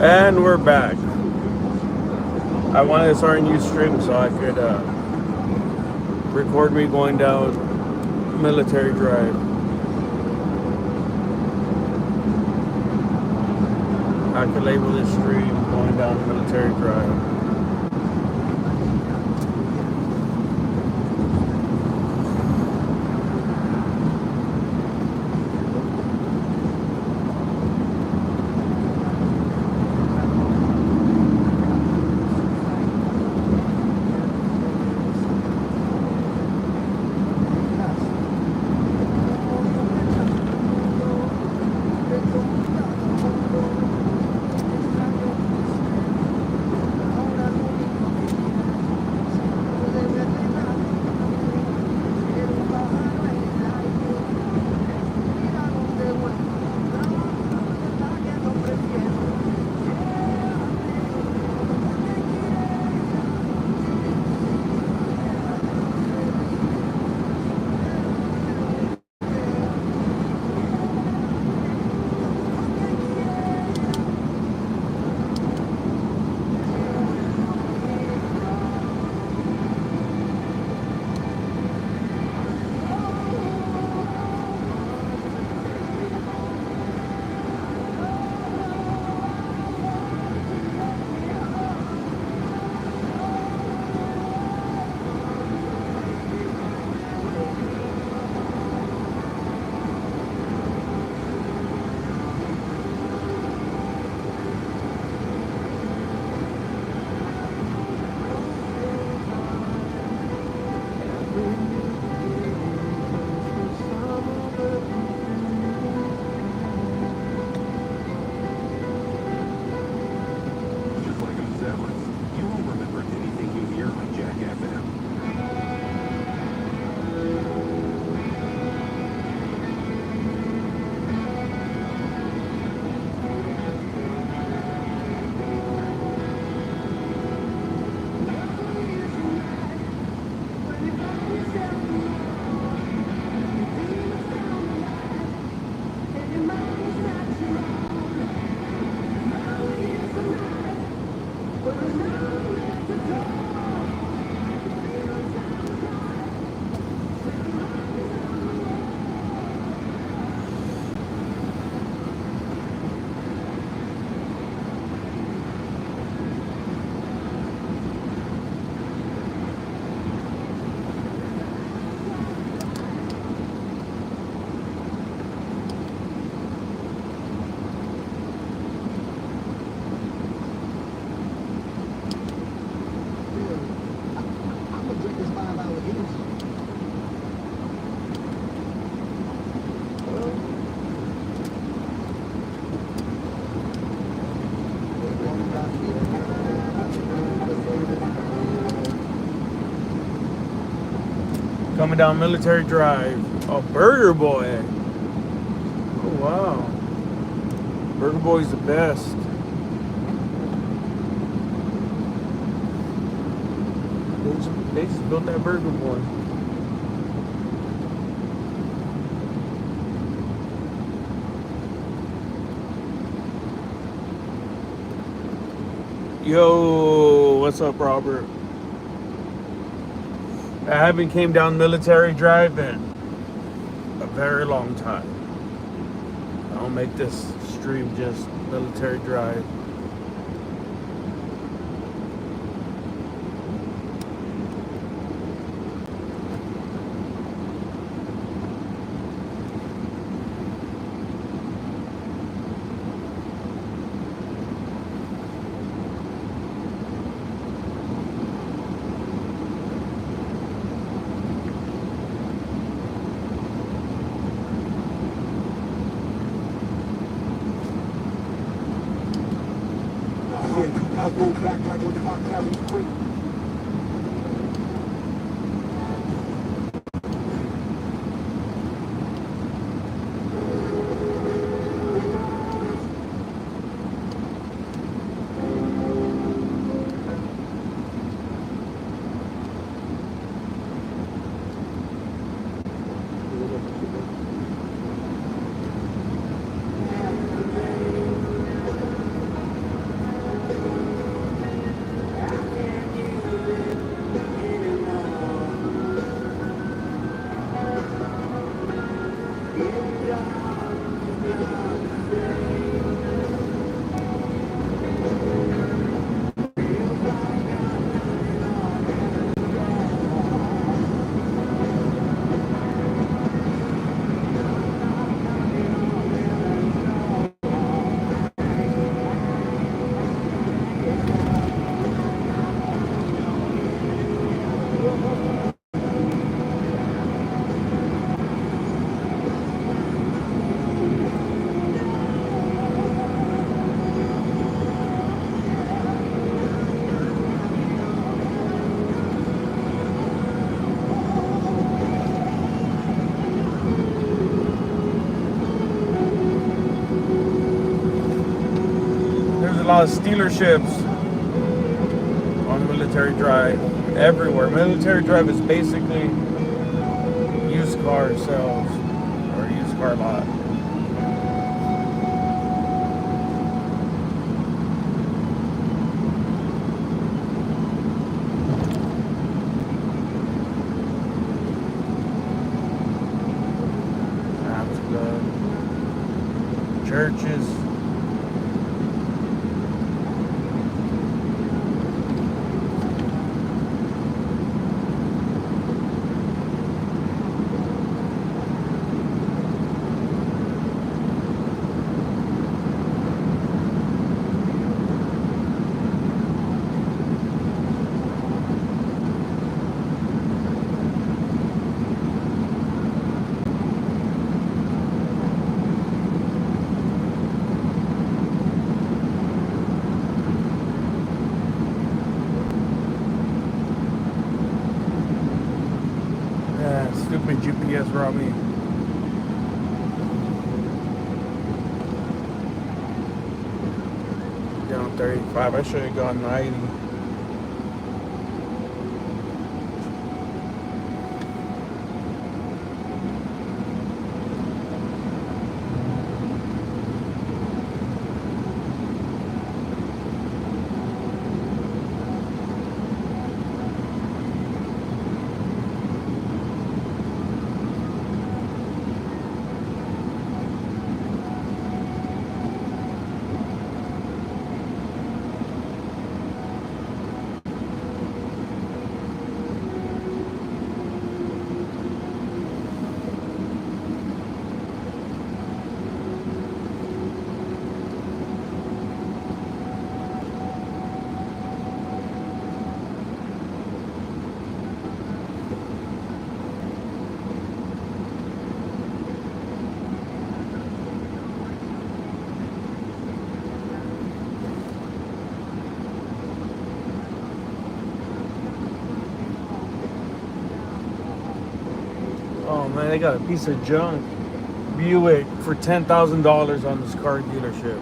And we're back. I wanted to start a new stream so I could record me going down Military Drive. I could label this stream going down Military Drive. Coming down Military Drive. Oh, Burger Boy. Oh, wow. Burger Boy's the best. They just built that Burger Boy. Yo, what's up, Robert? I haven't came down Military Drive in a very long time. I'll make this stream just Military Drive. I'll go back like when I carry quick. a lot of dealerships on Military Drive everywhere. Military Drive is basically used car sales or used car lot. Sounds good. Churches. Stupid GPS robbed me. Down 35. I should have gone 90. Oh man, they got a piece of junk Buick for $10,000 on this car dealership.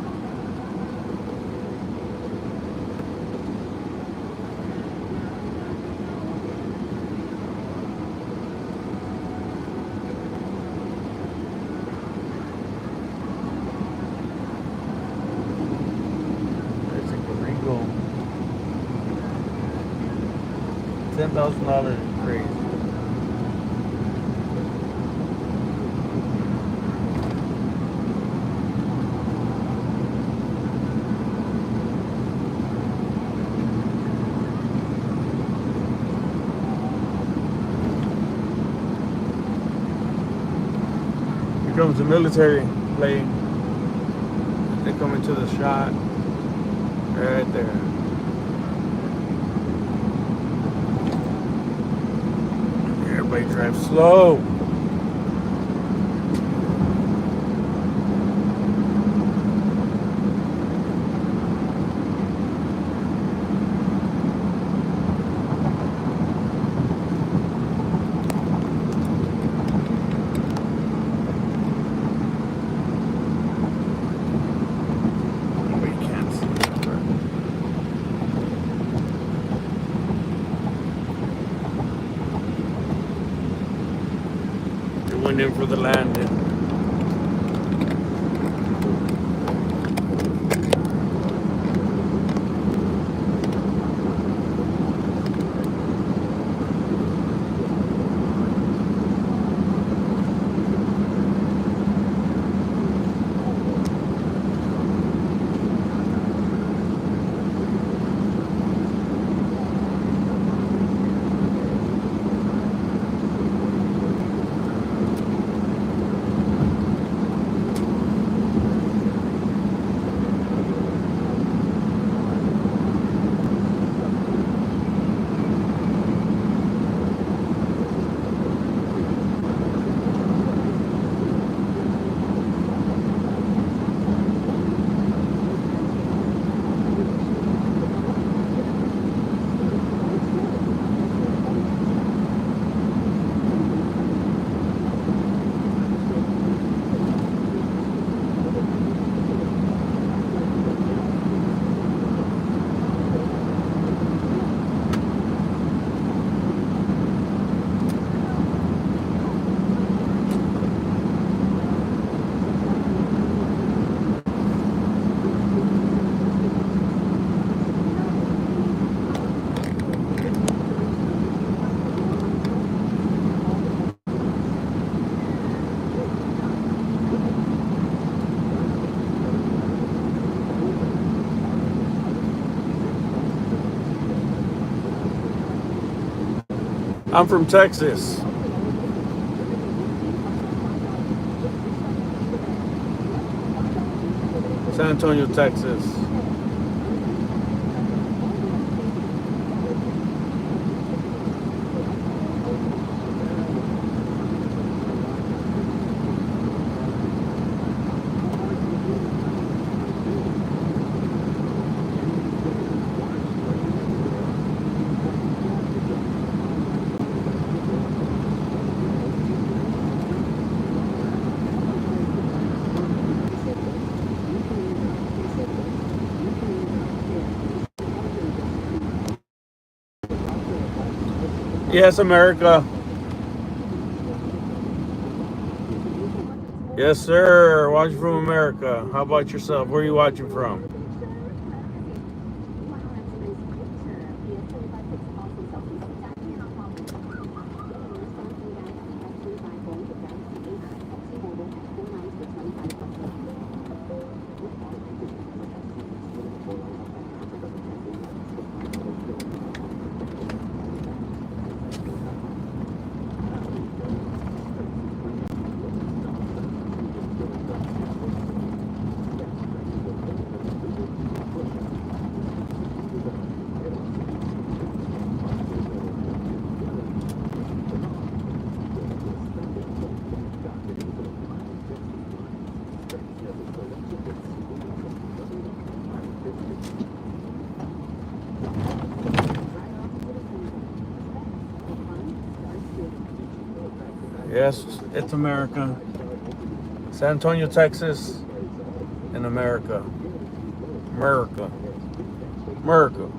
There's a Regal. $10,000 is crazy. Here comes the military plane. They come into the shot right there. Everybody drive slow. Went in for the landing. I'm from Texas. San Antonio, Texas. Yes, America. Yes, sir. Watching from America. How about yourself? Where are you watching from? Yes, it's America. San Antonio, Texas, in America. America. America.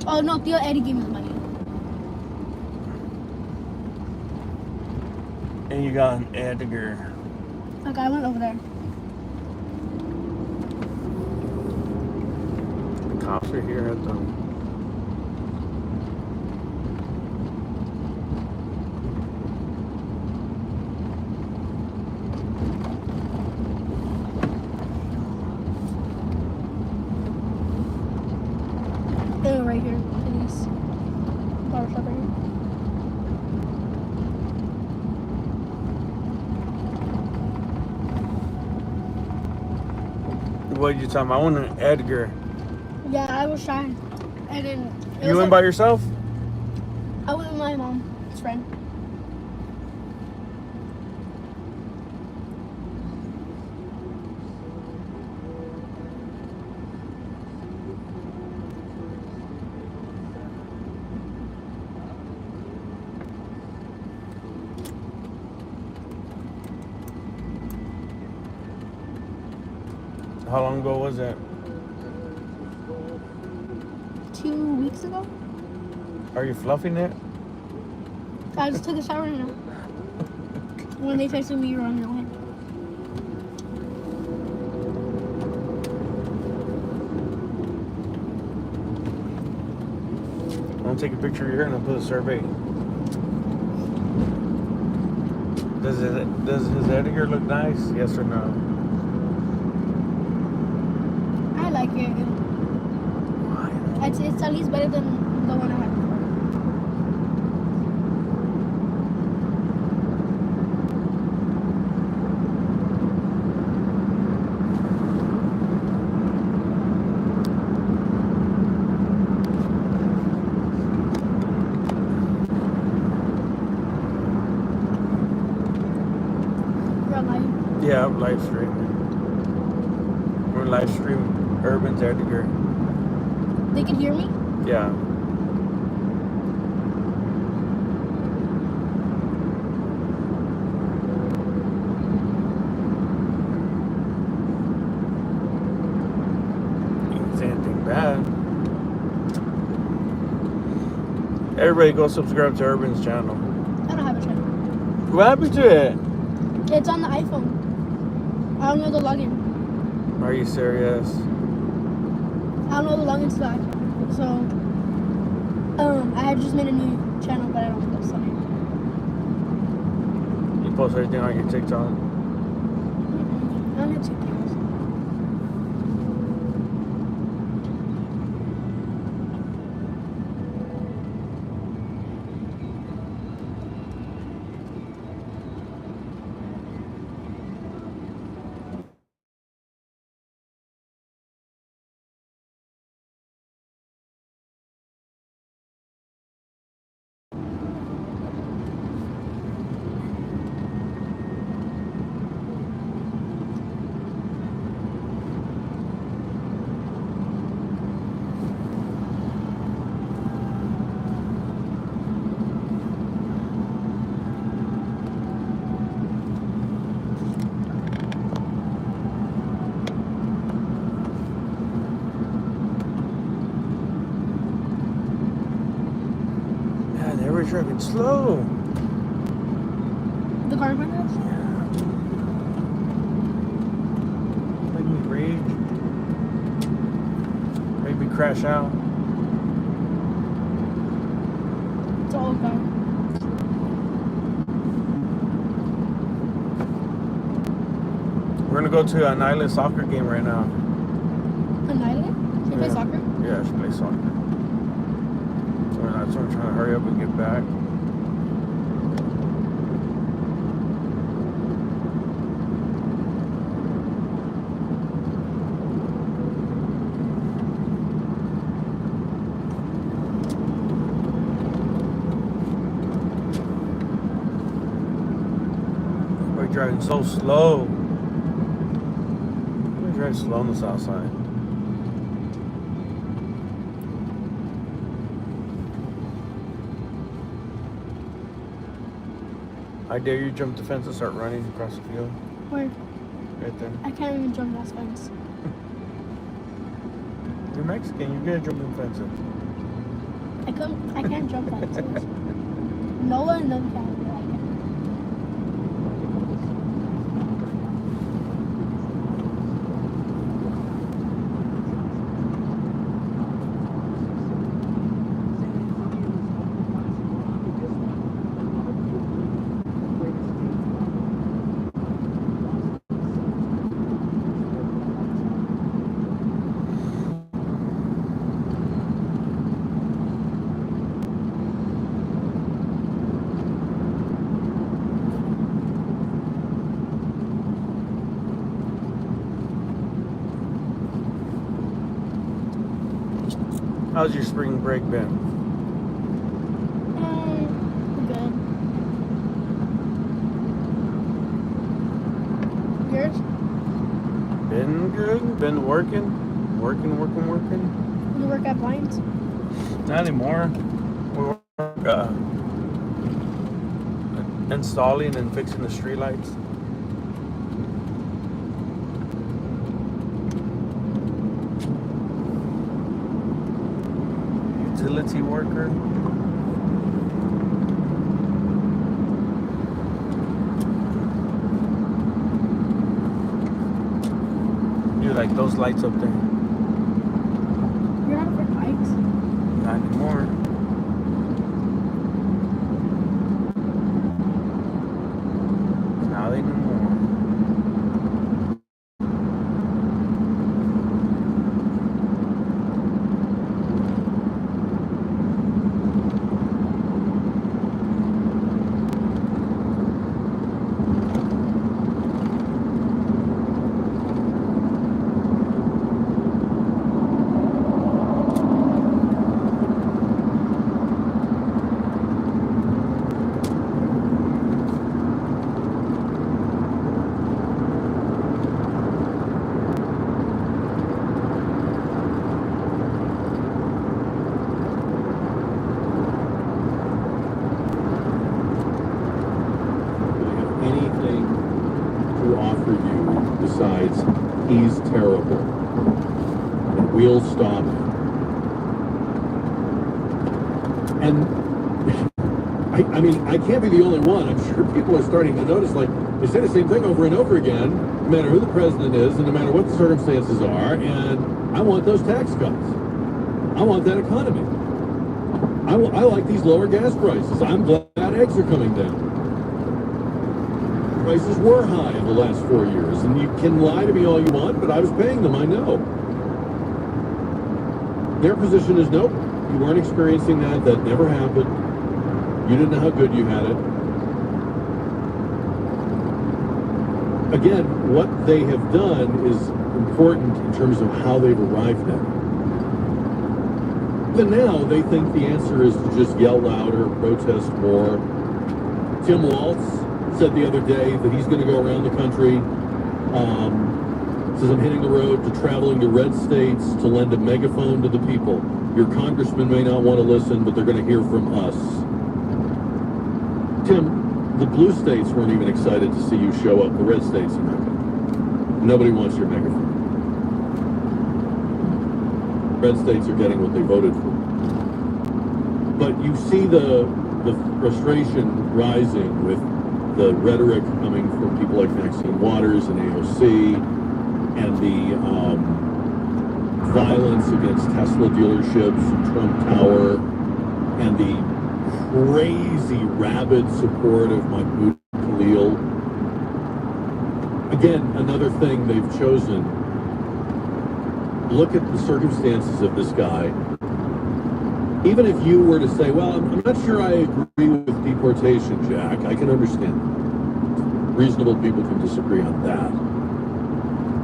Oh no, Theo Eddie gave me the money. And you got an Edgar. Okay, I went over there. The cops are here at the. Right here, please. Flower shop right here. What did you tell me? I want an Edgar. Yeah, I was shy. And then You went by yourself? I went with my mom's friend. How long ago was that? 2 weeks ago. Are you fluffing it? I just took a shower now. When they texted me, you were on your way. I'm gonna take a picture of your hair and I'll put a survey. Does his Edgar look nice? Yes or no? I like it. It's at least better than the one I had before. You're live. Yeah, I'm live streaming. We're live streaming Urban's Edgar. They can hear me? Yeah. You didn't say anything bad. Everybody go subscribe to Urban's channel. I don't have a channel. What happened to it? It's on the iPhone. I don't know the login. Are you serious? I don't know the login to the iPhone. So, I had just made a new channel, but I don't post on it. You post everything on your TikTok? I don't have TikTok. Man, they were driving slow. The car in front of us? Make me rage. Make me crash out. It's all gone. We're gonna go to an island soccer game right now. An island? Should we play Yeah. soccer? Yeah, I should play soccer. So that's why I'm trying to hurry up and get back. We're driving so slow. We're driving slow on the south side. I dare you jump the fence and start running across the field. Where? Right there. I can't even jump that fence. You're Mexican, you're good at jumping fences. I can't jump fences. Noah and them can. But I can't. How's your spring break been? Good. Yours? Been good. Been working. Working. You work at Blinds? Not anymore. We work installing and fixing the streetlights. Utility worker. You like those lights up there? You're not afraid of heights? Not anymore. Now they know more. Anything to offer you besides he's terrible and we'll stop him. And I mean, I can't be the only one. I'm sure people are starting to notice, like, they say the same thing over and over again, no matter who the president is and no matter what the circumstances are, and I want those tax cuts. I want that economy. I like these lower gas prices. I'm glad eggs are coming down. Prices were high in the last 4 years, and you can lie to me all you want, but I was paying them, I know. Their position is, nope, you weren't experiencing that, that never happened. You didn't know how good you had it. Again, what they have done is important in terms of how they've arrived at it. Even now, they think the answer is to just yell louder, protest more. Tim Walz said the other day that he's going to go around the country, says I'm hitting the road to traveling to red states to lend a megaphone to the people. Your congressman may not want to listen, but they're going to hear from us. Tim, the blue states weren't even excited to see you show up. The red states are not going to. Nobody wants your megaphone. Red states are getting what they voted for. But you see the frustration rising with the rhetoric coming from people like Maxine Waters and AOC, and the violence against Tesla dealerships and Trump Tower, and the crazy rabid support of Mahmoud Khalil. Again, another thing they've chosen. Look at the circumstances of this guy. Even if you were to say, well, I'm not sure I agree with deportation, Jack, I can understand that. Reasonable people can disagree on that.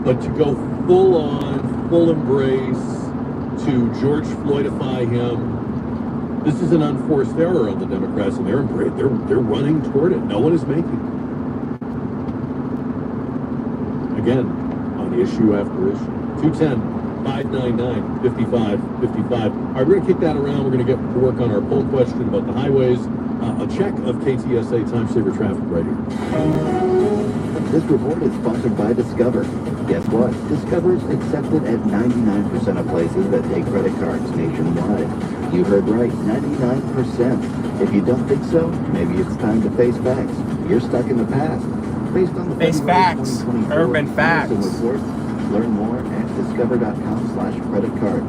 But to go full on, full embrace, to George Floydify him, this is an unforced error on the Democrats, and they're running toward it. No one is making it. Again, on issue after issue. 210-599-5555. All right, we're going to kick that around. We're going to get to work on our poll question about the highways. A check of KTSA time saver traffic right here. This report is sponsored by Discover. Guess what? Discover's accepted at 99% of places that take credit cards nationwide. You heard right, 99%. If you don't think so, maybe it's time to face facts. You're stuck in the past. Based on the Face February facts. 2024 Urban facts. Anderson report, learn more at discover.com/credit card.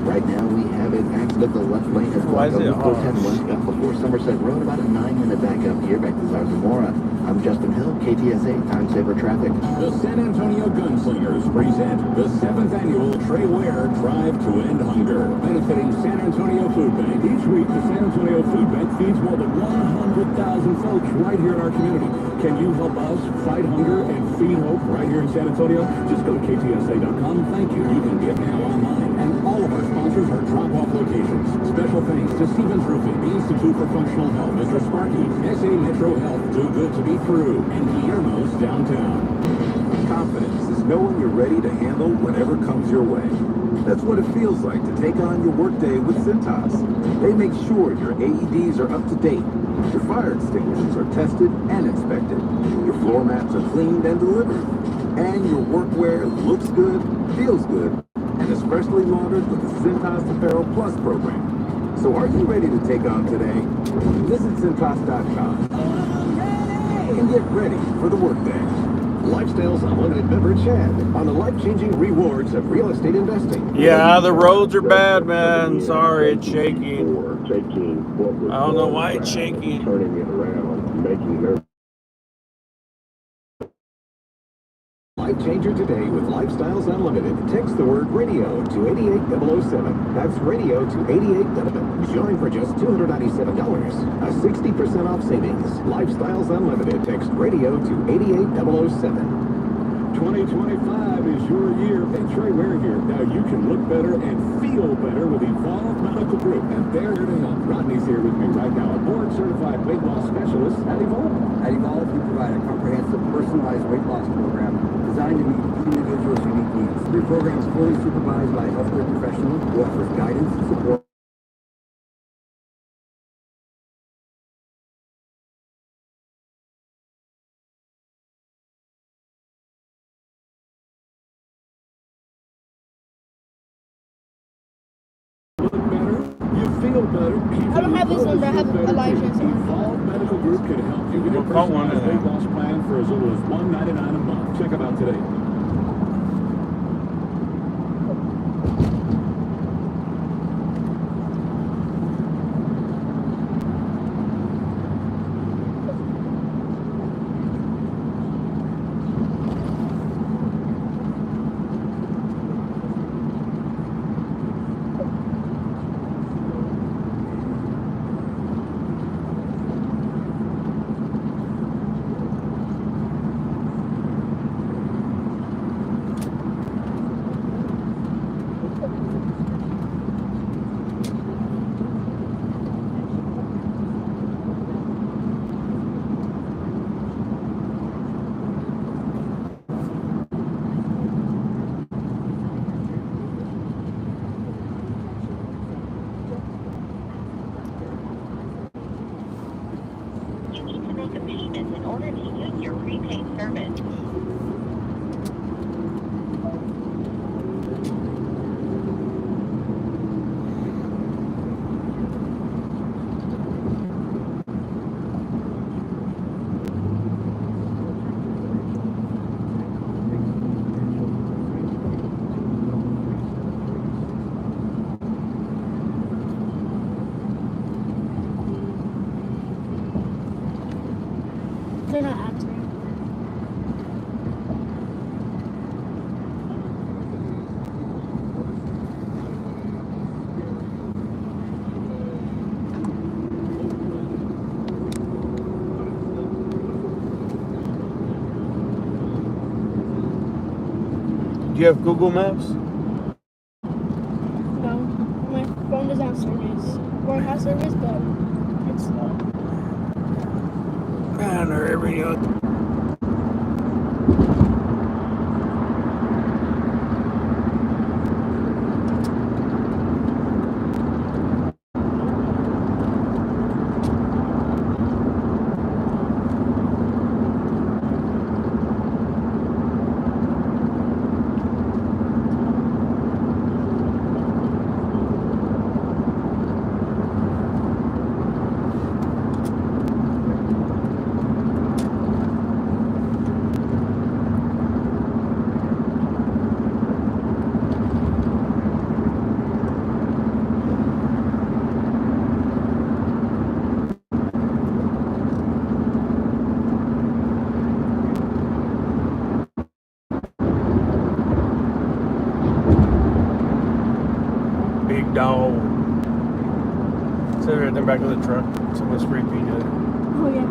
Right now, we have an accident. The left lane is Why blocked is it on Route 410 off? westbound before Somerset Road. About a 9-minute backup here back to Zarzamora. I'm Justin Hill, KTSA Time Saver Traffic. The San Antonio Gunslingers present the 7th annual Trey Ware Drive to End Hunger, benefiting San Antonio Food Bank. Each week, the San Antonio Food Bank feeds more than 100,000 folks right here in our community. Can you help us fight hunger and feed hope right here in San Antonio? Just go to ktsa.com. Thank you. You can give now online. And all of our sponsors are drop-off locations. Special thanks to Stevens Roofing, the Institute for Functional Health, Mr. Sparky, SA Metro Health, Too Good to Be True, and Guillermo's Downtown. Confidence is knowing you're ready to handle whatever comes your way. That's what it feels like to take on your workday with Cintas. They make sure your AEDs are up to date, your fire extinguishers are tested and inspected, your floor mats are cleaned and delivered, and your workwear looks good, feels good, and is freshly laundered with the Cintas Apparel Plus program. So are you ready to take on today? Visit Cintas.com and get ready for the workday. Lifestyles Unlimited member Chad on the life-changing rewards of real estate investing. Yeah, the roads are bad, man. Sorry, it's shaking. I don't know why it's shaking. Turning it around, making their life changer today with Lifestyles Unlimited. Text the word radio to 88007. That's radio to 8800. Join for just $297. A 60% off savings. Lifestyles Unlimited. Text radio to 88007. 2025 is your year. Hey, Trey Ware here. Now you can look better and feel better with Evolve Medical Group. And they're here to help. Rodney's here with me right now, a board-certified weight loss specialist at Evolve. At Evolve, we provide a comprehensive, personalized weight loss program designed to meet each individual's unique needs. Your program is fully supervised by a healthcare professional who offers guidance and support. Look better, you feel better. I don't have this one, but I have Elijah's. Evolve Medical Group can help you with your We'll call one personalized of weight them. loss plan for as little as $199 a month. Check them out today. You need to make a payment in order to use your prepaid service. They're not answering. Do you have Google Maps? No, my phone doesn't have service. Or it has service, but it's slow. Man, there we go. No. So right there back of the truck. Someone spray painted it. Oh, yeah.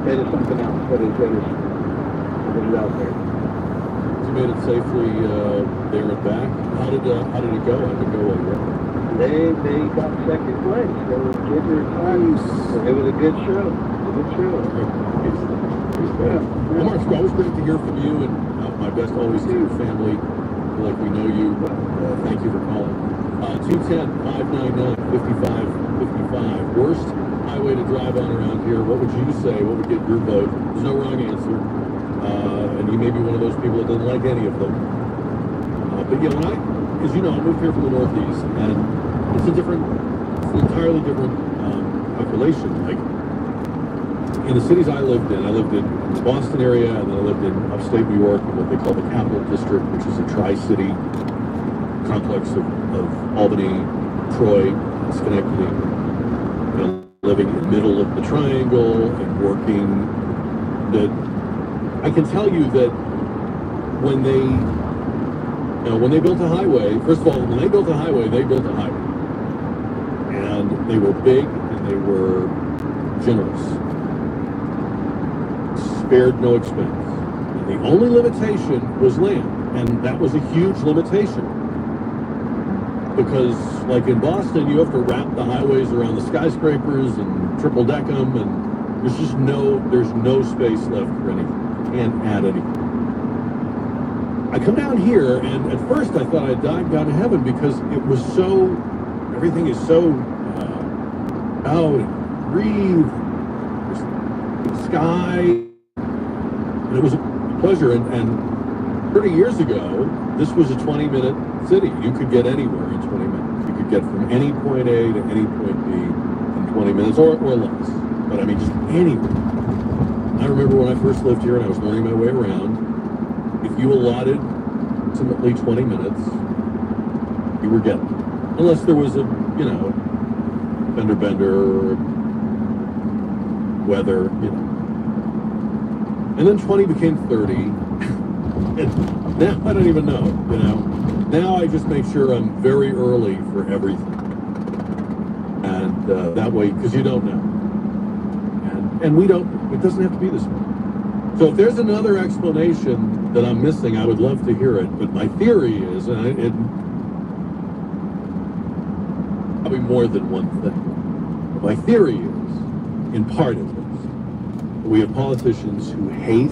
It is something else, but it is out there. You made it safely there and back. How did it go? How did it go? They got second place. They were kids were times. It was a good show. Well, Mark, it's always great to hear from you, and my best always to your family. Like we know you. Thank you for calling. 210-599-5555. Worst highway to drive on around here. What would you say? What would get your vote? There's no wrong answer. And you may be one of those people that doesn't like any of them. But yeah, as you know, I moved here from the Northeast, and it's an entirely different population. Like in the cities I lived in the Boston area, and then I lived in upstate New York, in what they call the Capital District, which is a tri-city complex of Albany, Troy, and Schenectady. Living in the middle of the triangle and working, that I can tell you that when they built a highway, first of all, when they built a highway, and they were big and they were generous, spared no expense, and the only limitation was land, and that was a huge limitation. Because, like in Boston, you have to wrap the highways around the skyscrapers and triple deck them, and there's no space left for anything. You can't add anything. I come down here, and at first I thought I'd dive down to heaven because everything is so out and breathe, the sky, and it was a pleasure. And 30 years ago, this was a 20-minute city. You could get anywhere in 20 minutes. You could get from any point A to any point B in 20 minutes or less. But I mean, just anywhere. I remember when I first lived here and I was learning my way around, if you allotted approximately 20 minutes, you were getting. Unless there was a, fender bender, weather, And then 20 became 30. And now I don't even know, Now I just make sure I'm very early for everything. And that way, because you don't know. And we don't, it doesn't have to be this way. So if there's another explanation that I'm missing, I would love to hear it. But my theory is, and it probably more than one thing. But my theory is, in part at least, that we have politicians who hate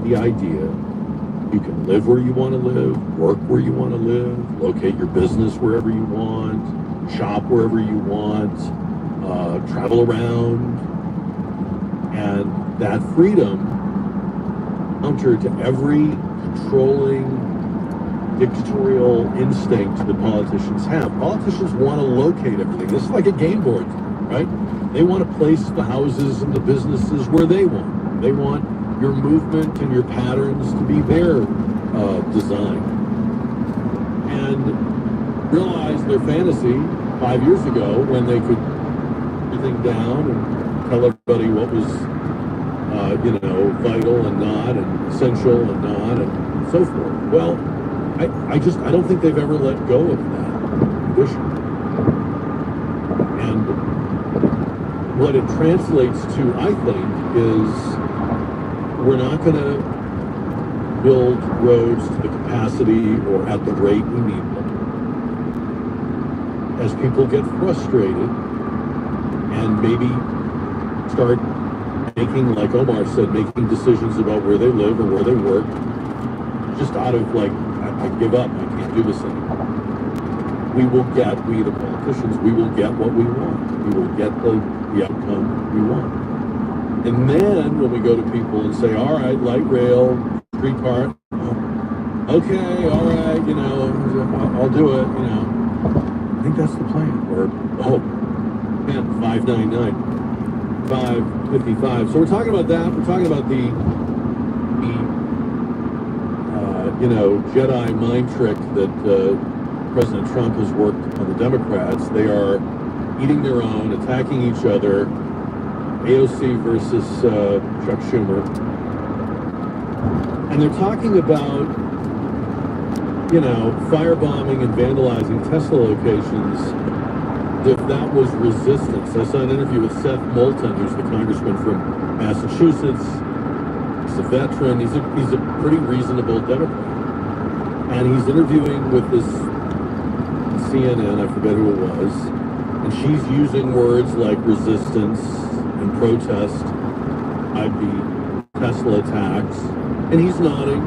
the idea you can live where you want to live, work where you want to live, locate your business wherever you want, shop wherever you want, travel around. And that freedom, counter to every controlling dictatorial instinct that politicians have. Politicians want to locate everything. This is like a game board, right? They want to place the houses and the businesses where they want. They want your movement and your patterns to be their design. And realized their fantasy 5 years ago when they could everything down and tell everybody what was vital and not, and essential and not, and so forth. Well, I don't think they've ever let go of that vision. And what it translates to, I think, is we're not going to build roads to the capacity or at the rate we need them. As people get frustrated and maybe start making, like Omar said, making decisions about where they live or where they work, just out of like, I give up, I can't do this anymore. We the politicians, we will get what we want. We will get the outcome we want. And then when we go to people and say, all right, light rail, streetcar, okay, all right, I'll do it, I think that's the plan. Or, 599. 555. So we're talking about that. We're talking about the Jedi mind trick that President Trump has worked on the Democrats. They are eating their own, attacking each other. AOC versus Chuck Schumer. And they're talking about, firebombing and vandalizing Tesla locations. If that was resistance. I saw an interview with Seth Moulton, who's the congressman from Massachusetts. He's a veteran. He's a pretty reasonable Democrat. And he's interviewing with this CNN, I forget who it was, and she's using words like resistance and protest at the Tesla attacks, and he's nodding.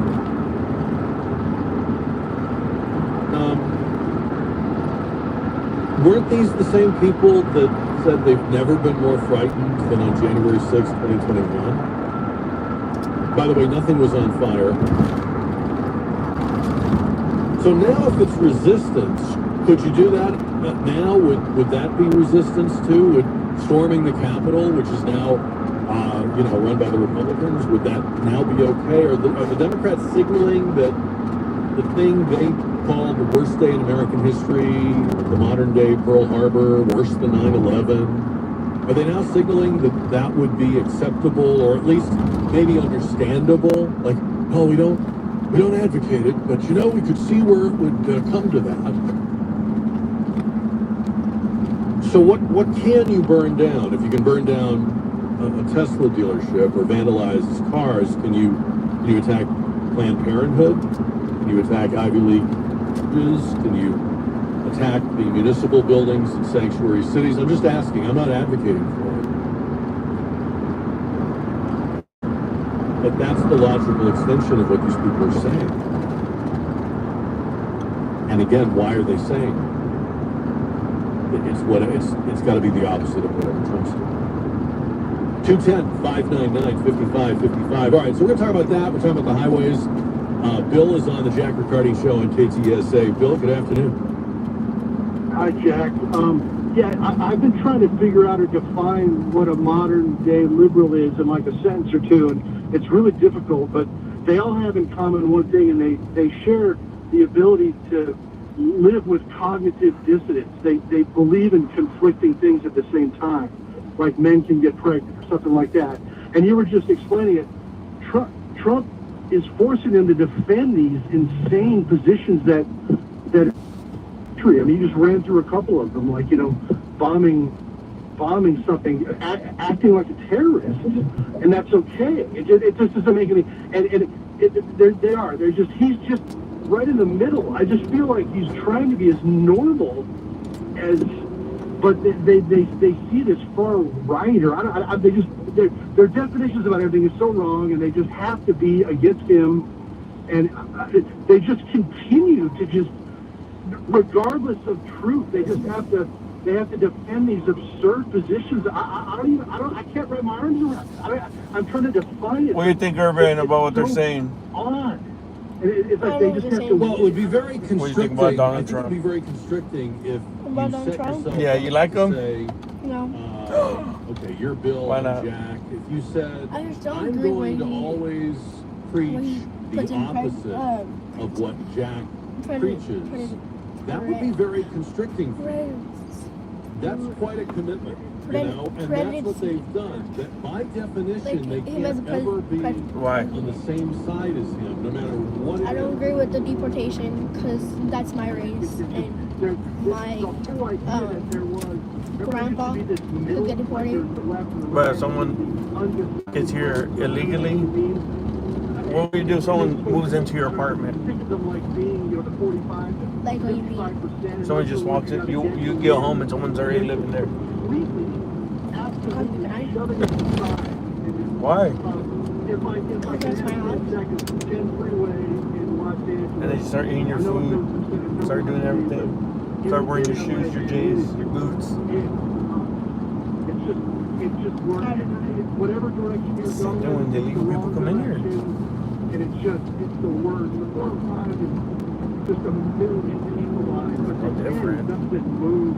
Weren't these the same people that said they've never been more frightened than on January 6, 2021? By the way, nothing was on fire. So now if it's resistance, could you do that now? Would that be resistance too? Would storming the Capitol, which is now run by the Republicans, would that now be okay? Are the Democrats signaling that the thing they call the worst day in American history, the modern day Pearl Harbor, worse than 9/11, are they now signaling that that would be acceptable or at least maybe understandable? Like, oh, we don't advocate it, but we could see where it would come to that. So what can you burn down? If you can burn down a Tesla dealership or vandalize cars, can you attack Planned Parenthood? Can you attack Ivy League? Can you attack the municipal buildings in sanctuary cities? I'm just asking. I'm not advocating for it. But that's the logical extension of what these people are saying. And again, why are they saying it? It's got to be the opposite of whatever Trump's doing. 210-599-5555. All right, so we're going to talk about that. We're talking about the highways. Bill is on the Jack Riccardi Show on KTSA. Bill, good afternoon. Hi, Jack. I've been trying to figure out or define what a modern-day liberal is in like a sentence or two, and it's really difficult, but they all have in common one thing, and they share the ability to live with cognitive dissonance. They believe in conflicting things at the same time, like men can get pregnant or something like that. And you were just explaining it. Trump is forcing them to defend these insane positions that I mean, you just ran through a couple of them, like, bombing something, acting like a terrorist, and that's okay. It just doesn't make any, he's just right in the middle. I just feel like he's trying to be as normal as, but they see this far right, or their definitions about everything is so wrong, and they just have to be against him, and they just continue to just, regardless of truth, they have to defend these absurd positions. I can't wrap my arms around it. I'm trying to define it. What do you think, Urban, about what they're saying? Odd. It's like I they don't just know have what to. you're Well, it would be very What do you think constricting. about Donald I think Trump? it would be very constricting if About you Donald set Trump? yourself Yeah, you up like to him? say, No. okay, you're Bill, Why I'm not? Jack. If you said, I just don't I'm agree going to when he- always when he preach puts the in opposite of what Jack preaches, that would be very constricting for you. That's quite a commitment, you know, and that's what they've done. That by definition, they him as a can't ever be Why? on the same side as him, no matter what it I don't is. agree with the deportation because that's my race and my grandpa could get deported. But if someone gets here illegally, what would you do if someone moves into your apartment? Like what you mean? Someone just walks in, you get home and someone's already living there. Why? That's my house. And then you start eating your food, start doing everything, start wearing your shoes, your J's, your boots. Whatever direction you're Same going, thing when illegal people come in here. and it's the word. The 4 or 5 is just a million people lives, but Oh, different. doesn't move.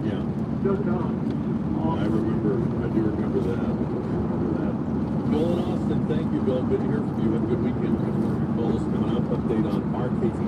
Yeah. Does not. I do remember that. Bill and Austin, thank you, Bill. Good to hear from you. Have a good weekend. Calls coming up. Update on RKT.